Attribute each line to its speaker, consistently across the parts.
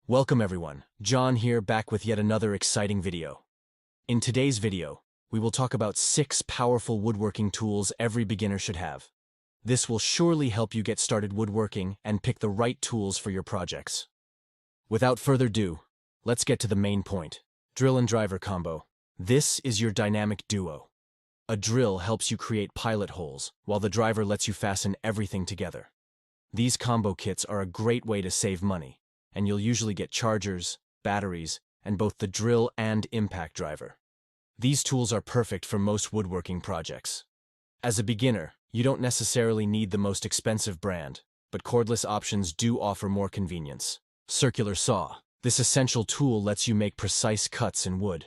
Speaker 1: Welcome everyone, John here back with yet another exciting video. In today's video, we will talk about 6 powerful woodworking tools every beginner should have. This will surely help you get started woodworking and pick the right tools for your projects. Without further ado, let's get to the main point. Drill and driver combo. This is your dynamic duo. A drill helps you create pilot holes, while the driver lets you fasten everything together. These combo kits are a great way to save money, and you'll usually get chargers, batteries, and both the drill and impact driver. These tools are perfect for most woodworking projects. As a beginner, you don't necessarily need the most expensive brand, but cordless options do offer more convenience. Circular saw. This essential tool lets you make precise cuts in wood.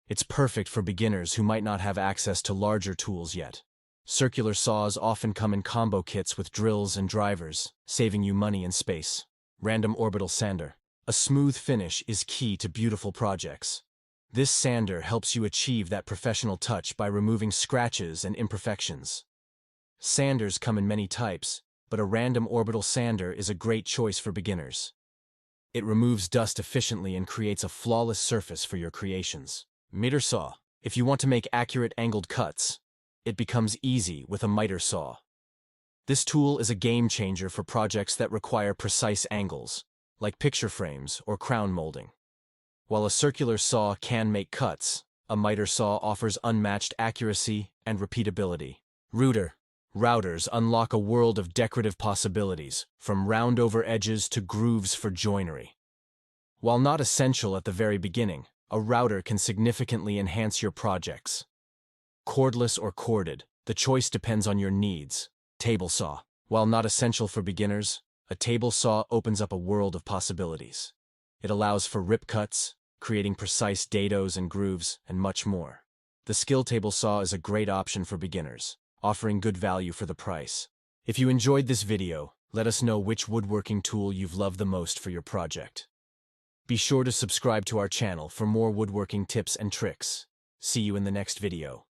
Speaker 1: It's perfect for beginners who might not have access to larger tools yet. Circular saws often come in combo kits with drills and drivers, saving you money and space. Random Orbital Sander. A smooth finish is key to beautiful projects. This sander helps you achieve that professional touch by removing scratches and imperfections. Sanders come in many types, but a random orbital sander is a great choice for beginners. It removes dust efficiently and creates a flawless surface for your creations. Miter saw. If you want to make accurate angled cuts, it becomes easy with a miter saw. This tool is a game changer for projects that require precise angles, like picture frames or crown molding. While a circular saw can make cuts, a miter saw offers unmatched accuracy and repeatability. Routers unlock a world of decorative possibilities, from round-over edges to grooves for joinery. While not essential at the very beginning, a router can significantly enhance your projects. Cordless or corded, the choice depends on your needs. Table saw. While not essential for beginners, a table saw opens up a world of possibilities. It allows for rip cuts, creating precise dados and grooves, and much more. The skill table saw is a great option for beginners, offering good value for the price. If you enjoyed this video, let us know which woodworking tool you've loved the most for your project. Be sure to subscribe to our channel for more woodworking tips and tricks. See you in the next video.